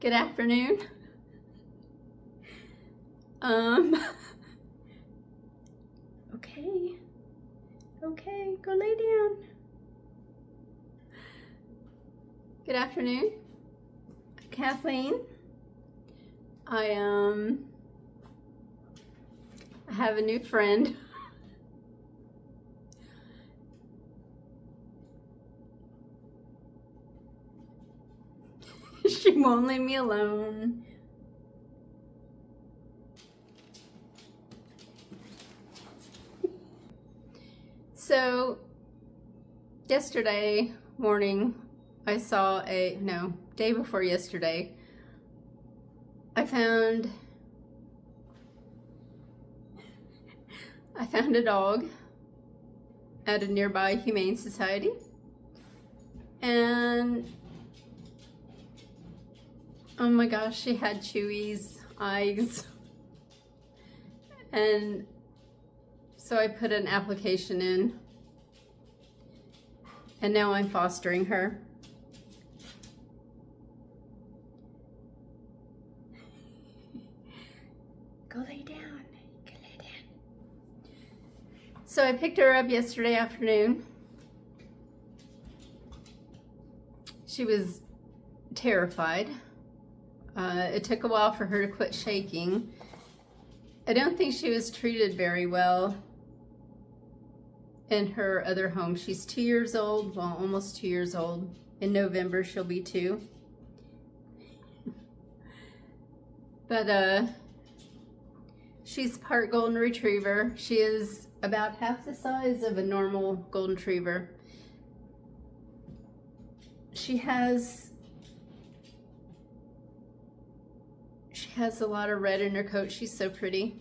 Good afternoon. Okay, go lay down. Good afternoon, Kathleen. I have a new friend. She won't leave me alone. So yesterday morning, I saw day before yesterday, I found a dog at a nearby humane society, and oh my gosh, she had Chewy's eyes. And so I put an application in, and now I'm fostering her. Go lay down. Go lay down. So I picked her up yesterday afternoon. She was terrified. It took a while for her to quit shaking. I don't think she was treated very well in her other home. She's 2 years old, well, almost 2 years old. In November, she'll be 2. But she's part golden retriever. She is about half the size of a normal golden retriever. She has a lot of red in her coat. She's so pretty.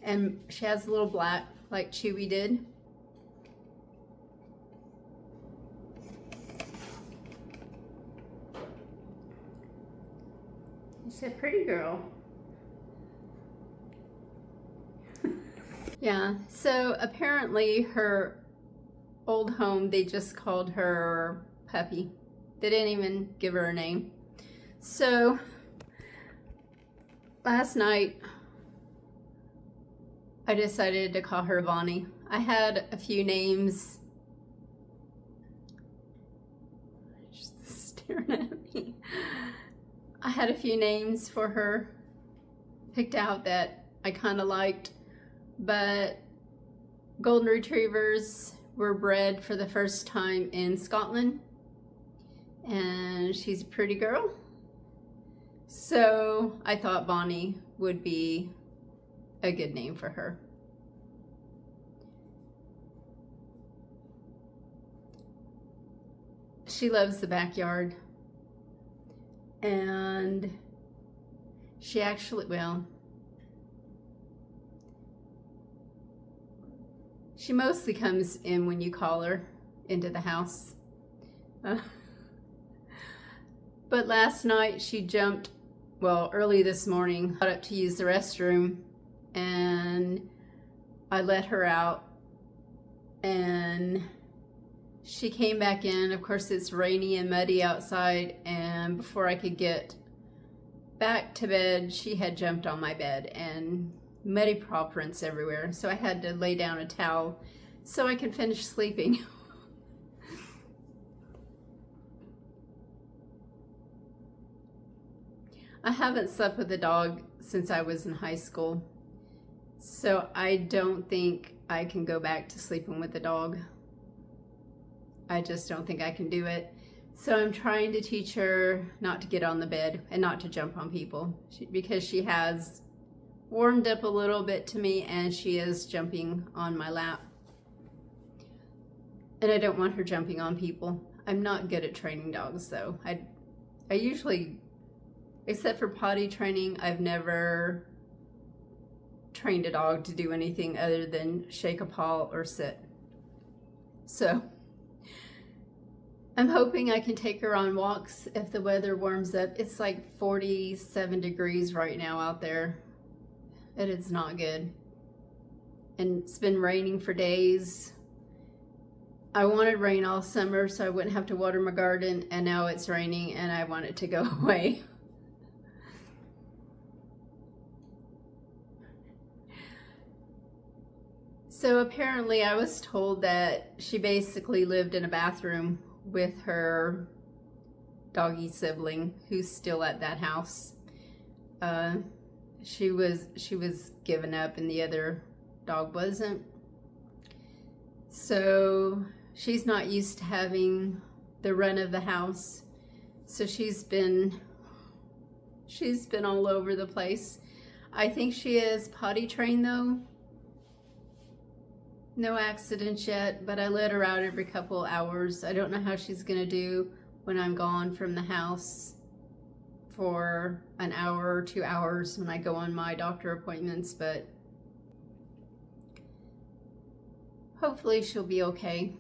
And she has a little black like Chewy did. She's a pretty girl. Yeah, so apparently her old home, they just called her Puppy. They didn't even give her a name. So last night, I decided to call her Bonnie. I had a few names. She's staring at me. I had a few names for her picked out that I kind of liked, but golden retrievers were bred for the first time in Scotland, and she's a pretty girl. So I thought Bonnie would be a good name for her. She loves the backyard, and she actually, she mostly comes in when you call her into the house. But last night she jumped, early this morning, got up to use the restroom, and I let her out, and she came back in. Of course, it's rainy and muddy outside, and before I could get back to bed, she had jumped on my bed, and muddy paw prints everywhere. So I had to lay down a towel so I could finish sleeping. I haven't slept with a dog since I was in high school, so I don't think I can go back to sleeping with a dog. I just don't think I can do it. So I'm trying to teach her not to get on the bed and not to jump on people, because she has warmed up a little bit to me, and she is jumping on my lap. And I don't want her jumping on people. I'm not good at training dogs, though. I usually, except for potty training, I've never trained a dog to do anything other than shake a paw or sit. So I'm hoping I can take her on walks if the weather warms up. It's like 47 degrees right now out there. It is not good. And it's been raining for days. I wanted rain all summer so I wouldn't have to water my garden, and now it's raining and I want it to go away. So apparently I was told that she basically lived in a bathroom with her doggy sibling who's still at that house. She was given up and the other dog wasn't. So she's not used to having the run of the house. So she's been all over the place. I think she is potty trained though. No accidents yet, but I let her out every couple hours. I don't know how she's gonna do when I'm gone from the house for an hour or 2 hours when I go on my doctor appointments, but hopefully she'll be okay.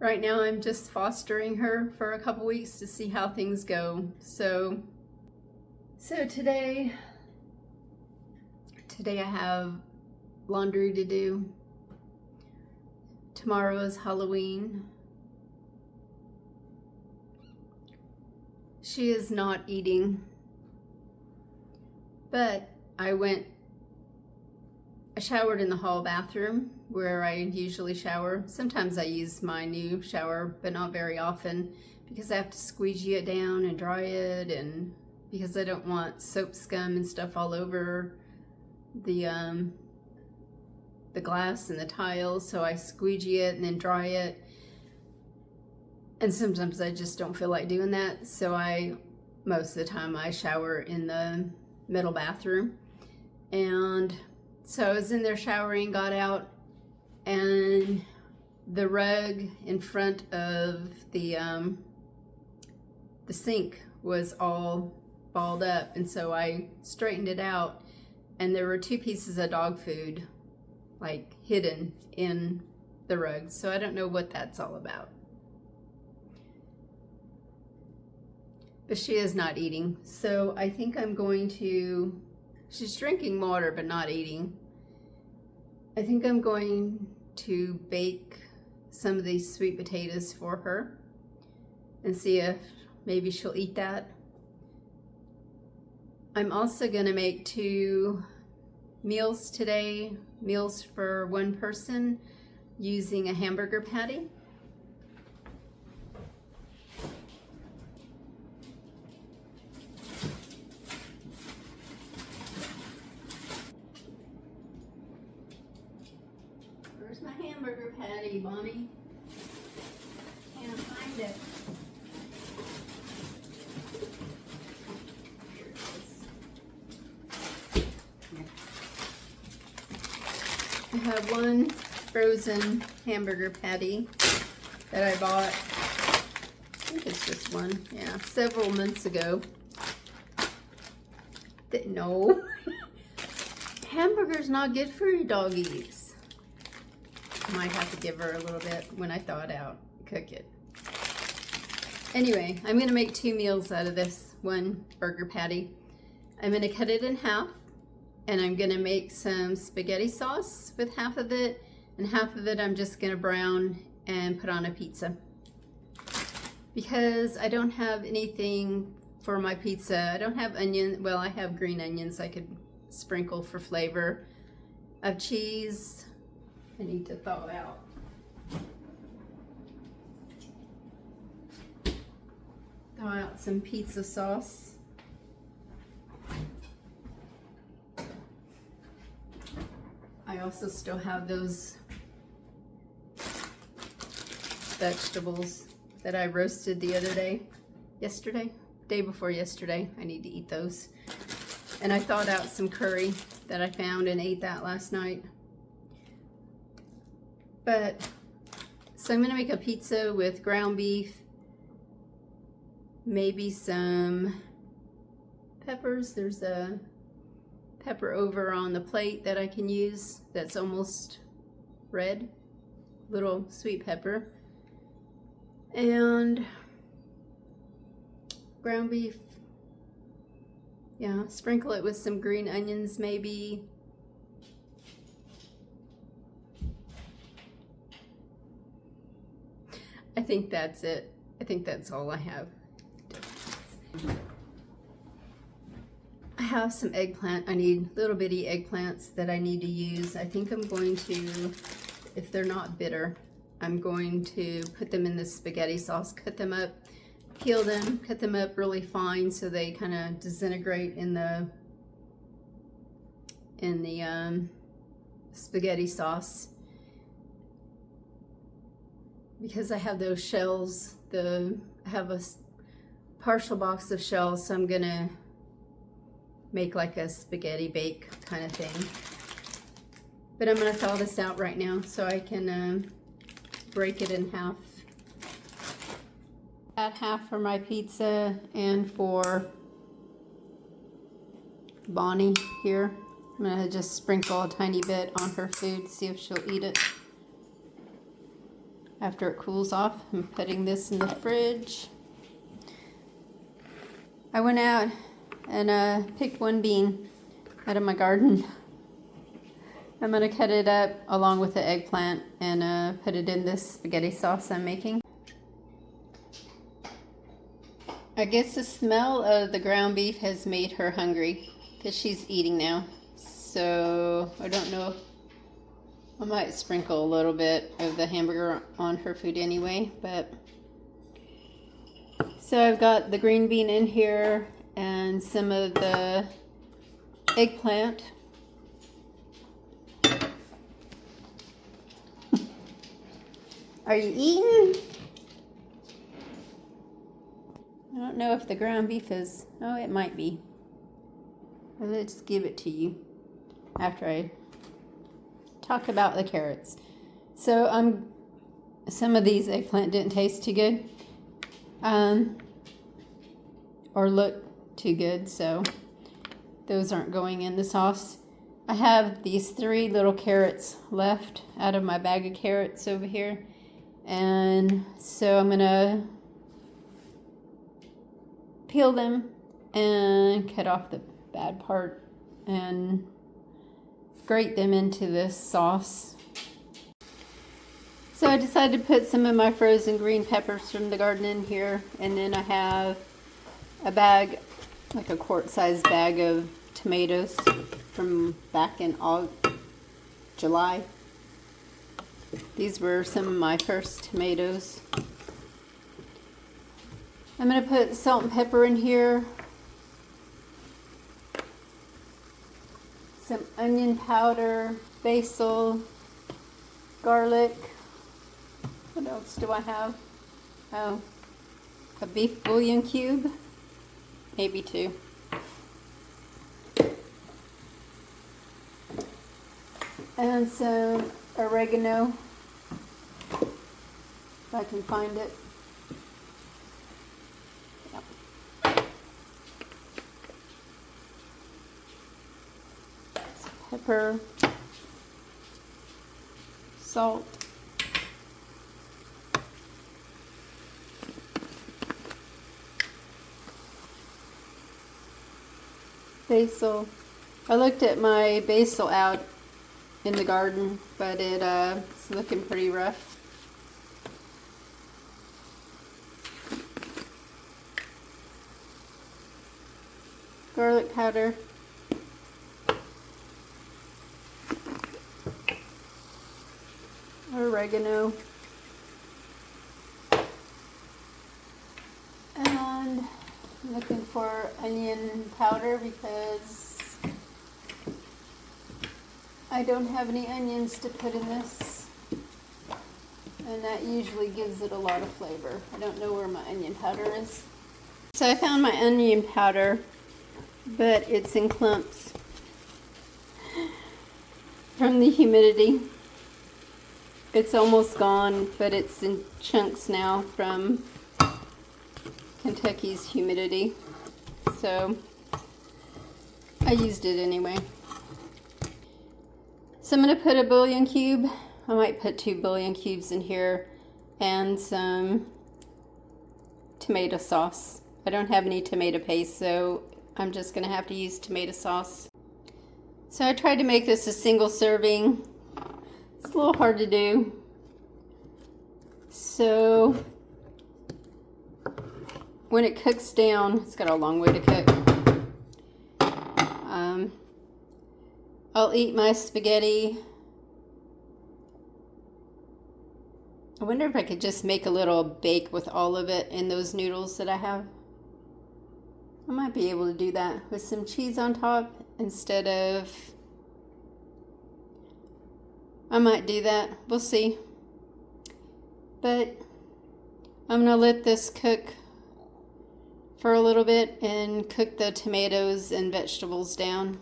Right now I'm just fostering her for a couple weeks to see how things go. So today I have laundry to do. Tomorrow is Halloween. She is not eating, but I showered in the hall bathroom where I usually shower. Sometimes I use my new shower, but not very often because I have to squeegee it down and dry it, and because I don't want soap scum and stuff all over the glass and the tiles, so I squeegee it and then dry it. And sometimes I just don't feel like doing that, so most of the time I shower in the middle bathroom. And so I was in there showering, got out, and the rug in front of the sink was all balled up, and so I straightened it out, and there were 2 pieces of dog food like hidden in the rug. So I don't know what that's all about. But she is not eating. So I think I'm going to, she's drinking water but not eating. I think I'm going to bake some of these sweet potatoes for her and see if maybe she'll eat that. I'm also gonna make 2 meals today, meals for 1 person, using a hamburger patty. Where's my hamburger patty, Bonnie? Can't find it. Here it is. I have 1 frozen hamburger patty that I bought, I think it's just 1, yeah, several months ago. No, hamburger's not good for your doggies. I might have to give her a little bit when I thaw it out, cook it. Anyway, I'm gonna make 2 meals out of this 1 burger patty. I'm gonna cut it in half, and I'm gonna make some spaghetti sauce with half of it, and half of it I'm just gonna brown and put on a pizza. Because I don't have anything for my pizza. I don't have onion, well, I have green onions I could sprinkle for flavor. I have cheese I need to thaw out. Thaw out some pizza sauce. I also still have those vegetables that I roasted the other day, day before yesterday. I need to eat those. And I thawed out some curry that I found and ate that last night. But, so I'm gonna make a pizza with ground beef, maybe some peppers. There's a pepper over on the plate that I can use that's almost red, little sweet pepper, and ground beef. Yeah, sprinkle it with some green onions maybe. I think that's it. I think that's all I have. I have some eggplant. I need little bitty eggplants that I need to use. I think I'm going to, if they're not bitter, I'm going to put them in the spaghetti sauce, cut them up, peel them, cut them up really fine so they kind of disintegrate in the spaghetti sauce. Because I have those shells, I have a partial box of shells, so I'm gonna make like a spaghetti bake kind of thing. But I'm gonna thaw this out right now so I can break it in half. Add half for my pizza and for Bonnie here. I'm gonna just sprinkle a tiny bit on her food, see if she'll eat it. After it cools off, I'm putting this in the fridge. I went out and picked one bean out of my garden. I'm gonna cut it up along with the eggplant and put it in this spaghetti sauce I'm making. I guess the smell of the ground beef has made her hungry because she's eating now. So I don't know. I might sprinkle a little bit of the hamburger on her food anyway, but so I've got the green bean in here and some of the eggplant. Are you eating? I don't know if the ground beef is, oh, it might be. Let's give it to you after I talk about the carrots. So some of these eggplant didn't taste too good, or look too good, so those aren't going in the sauce. I have these 3 little carrots left out of my bag of carrots over here, and so I'm gonna peel them and cut off the bad part and grate them into this sauce. So I decided to put some of my frozen green peppers from the garden in here, and then I have a bag, like a quart-sized bag of tomatoes from back in July. These were some of my first tomatoes. I'm going to put salt and pepper in here, some onion powder, basil, garlic. What else do I have? Oh, a beef bouillon cube, maybe 2. And some oregano, if I can find it. Pepper, salt, basil. I looked at my basil out in the garden, but it's looking pretty rough. Garlic powder. Oregano, and I'm looking for onion powder because I don't have any onions to put in this, and that usually gives it a lot of flavor. I don't know where my onion powder is. So I found my onion powder, but it's in clumps from the humidity. It's almost gone, but it's in chunks now from Kentucky's humidity. So I used it anyway. So I'm going to put a bouillon cube. I might put 2 bouillon cubes in here and some tomato sauce. I don't have any tomato paste, so I'm just going to have to use tomato sauce. So I tried to make this a single serving. It's a little hard to do. So when it cooks down, it's got a long way to cook. I'll eat my spaghetti. I wonder if I could just make a little bake with all of it in those noodles that I have. I might be able to do that with some cheese on top instead of... I might do that. We'll see. But I'm going to let this cook for a little bit and cook the tomatoes and vegetables down.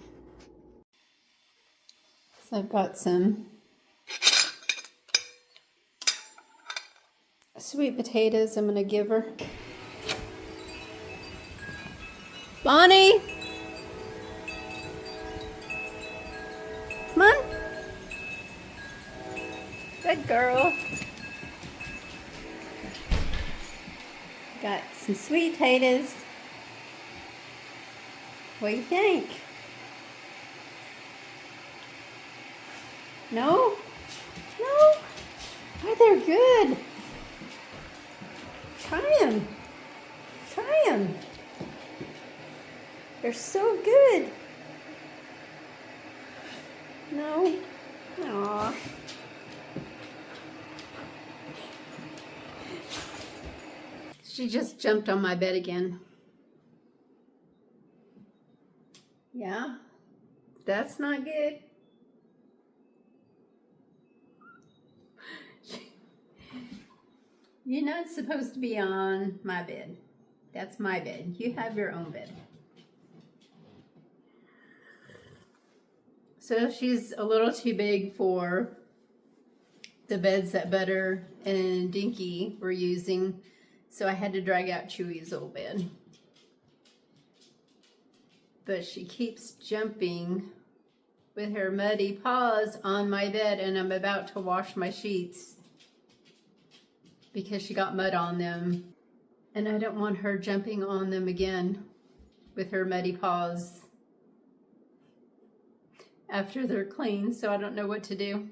So I've got some sweet potatoes I'm going to give her. Bonnie! Come on. Good girl. Got some sweet potatoes. What do you think? No? No? Oh, they're good. Try them. Try them. They're so good. No? Aww. She just jumped on my bed again. Yeah? That's not good. You're not supposed to be on my bed. That's my bed. You have your own bed. So she's a little too big for the beds that Butter and Dinky were using, so I had to drag out Chewy's old bed. But she keeps jumping with her muddy paws on my bed, and I'm about to wash my sheets because she got mud on them, and I don't want her jumping on them again with her muddy paws after they're clean, so I don't know what to do.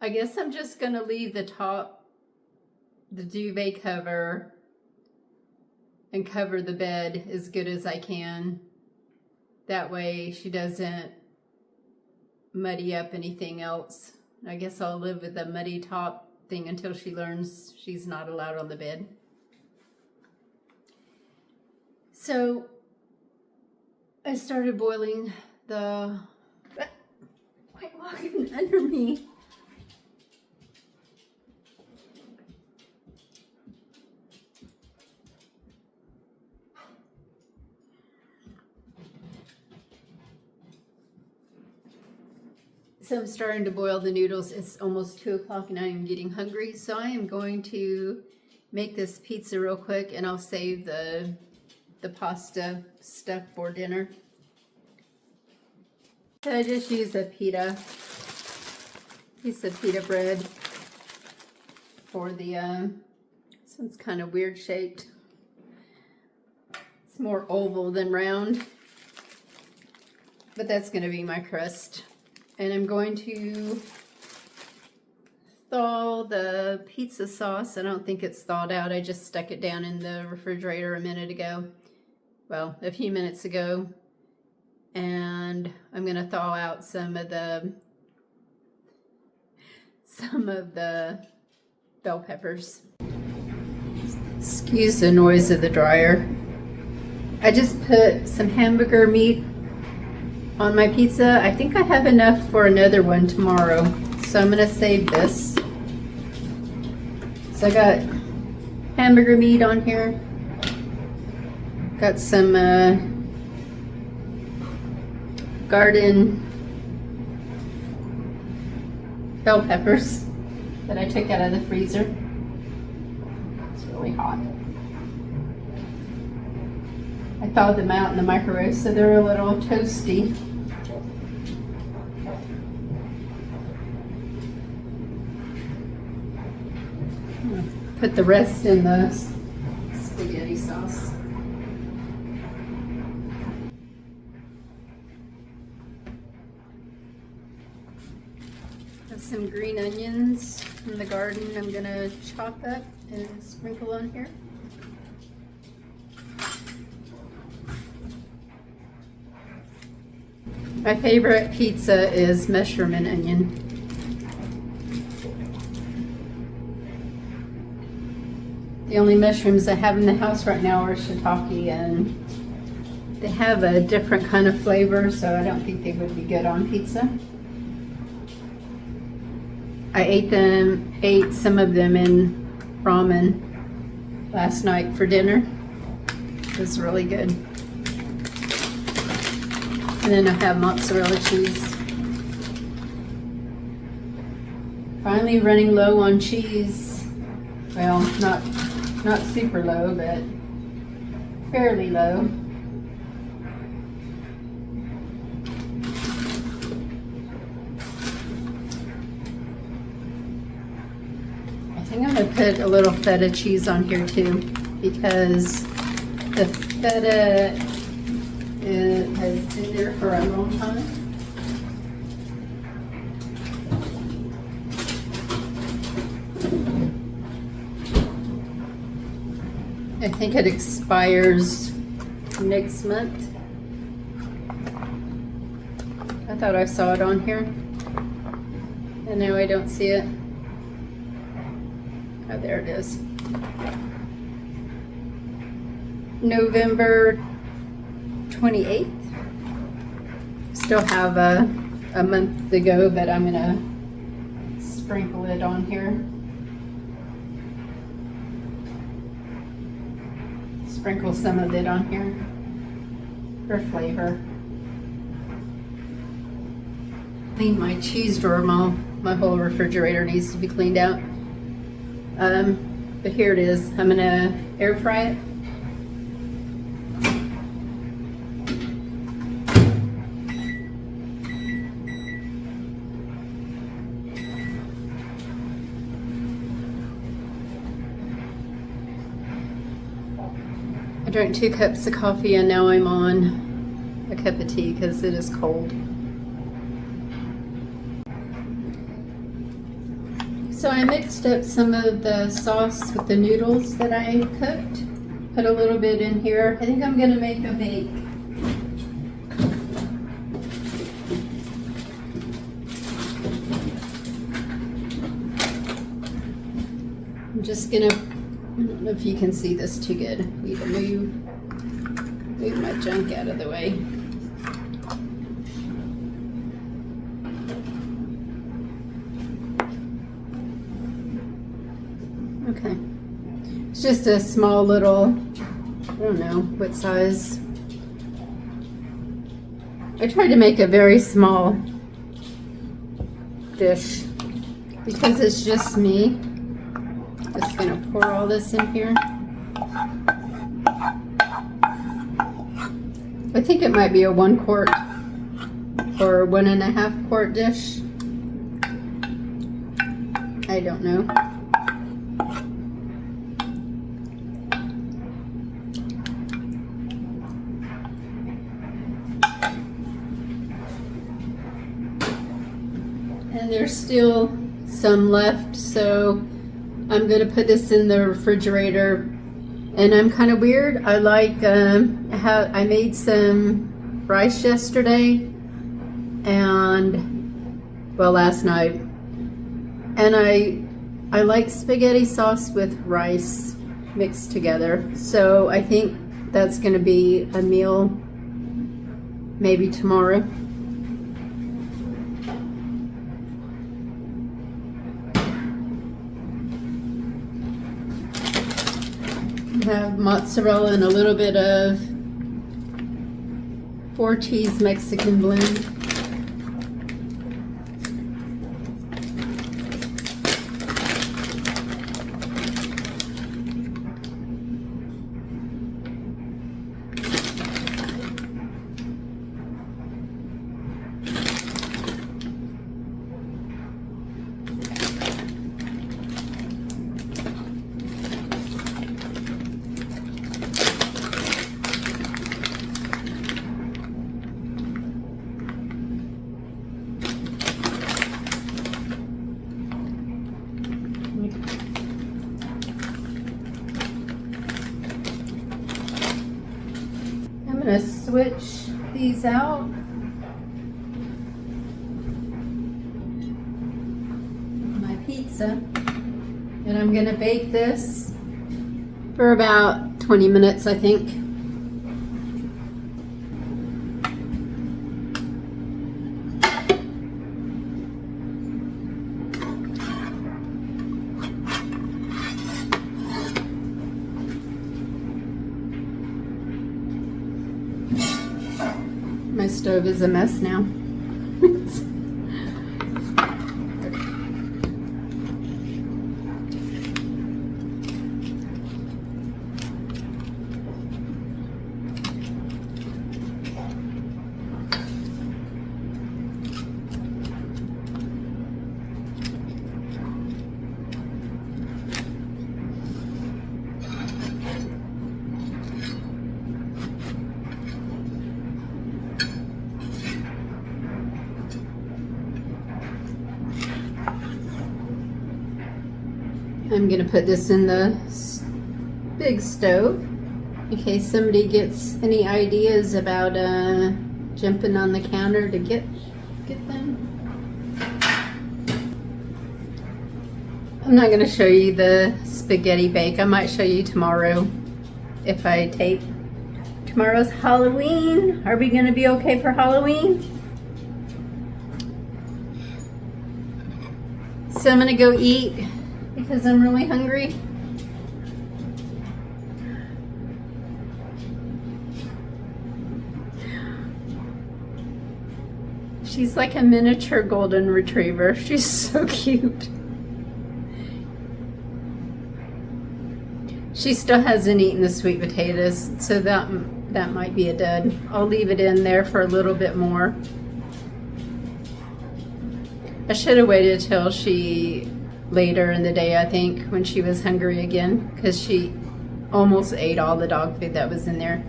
I guess I'm just gonna leave the top, the duvet cover, and cover the bed as good as I can. That way she doesn't muddy up anything else. I guess I'll live with the muddy top thing until she learns she's not allowed on the bed. So I started boiling the... Quit walking under me. So I'm starting to boil the noodles. It's almost 2 o'clock and I am getting hungry. So I am going to make this pizza real quick and I'll save the pasta stuff for dinner. So I just used a piece of pita bread for the, this one's kind of weird shaped. It's more oval than round, but that's going to be my crust. And I'm going to thaw the pizza sauce. I don't think it's thawed out. I just stuck it down in the refrigerator a minute ago. Well, a few minutes ago. And I'm going to thaw out some of the bell peppers. Excuse the noise of the dryer. I just put some hamburger meat on my pizza. I think I have enough for another one tomorrow, so I'm gonna save this. So I got hamburger meat on here, got some garden bell peppers that I took out of the freezer. It's really hot. I thawed them out in the microwave so they're a little toasty. Put the rest in the spaghetti sauce. Have some green onions from the garden I'm gonna chop up and sprinkle on here. My favorite pizza is mushroom and onion. The only mushrooms I have in the house right now are shiitake, and they have a different kind of flavor, so I don't think they would be good on pizza. I ate some of them in ramen last night for dinner. It was really good. And then I have mozzarella cheese. Finally running low on cheese. Well, not super low, but fairly low. I think I'm gonna put a little feta cheese on here too, because the feta has been there for a long time. I think it expires next month. I thought I saw it on here. And now I don't see it. Oh, there it is. November 28th. Still have a month to go, but I'm gonna sprinkle it on here. Sprinkle some of it on here for flavor. Clean my cheese drawer. My whole refrigerator needs to be cleaned out. But here it is. I'm gonna air fry it. I drank 2 cups of coffee and now I'm on a cup of tea because it is cold. So I mixed up some of the sauce with the noodles that I cooked. Put a little bit in here. I think I'm gonna make a bake. I'm just gonna, I don't know if you can see this too good. I need to move my junk out of the way. Okay. It's just a small little, I don't know what size. I tried to make a very small dish because it's just me. Just gonna pour all this in here. I think it might be a 1 quart or 1.5 quart dish. I don't know. And there's still some left, so I'm gonna put this in the refrigerator. And I'm kind of weird. I like how I made some rice yesterday, and well, last night, and I like spaghetti sauce with rice mixed together. So I think that's gonna be a meal maybe tomorrow. Have mozzarella and a little bit of 4-cheese Mexican blend. I'm gonna switch these out pizza. And I'm gonna bake this for about 20 minutes, I think. My stove is a mess now. I'm gonna put this in the big stove in case somebody gets any ideas about jumping on the counter to get them. I'm not gonna show you the spaghetti bake. I might show you tomorrow if I tape. Tomorrow's Halloween. Are we gonna be okay for Halloween? So I'm gonna go eat because I'm really hungry. She's like a miniature golden retriever. She's so cute. She still hasn't eaten the sweet potatoes, so that might be a dud. I'll leave it in there for a little bit more. I should have waited till later in the day, I think, when she was hungry again, because she almost ate all the dog food that was in there.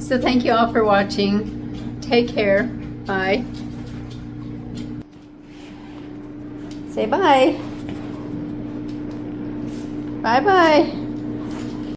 So thank you all for watching. Take care. Bye. Say bye. Bye-bye.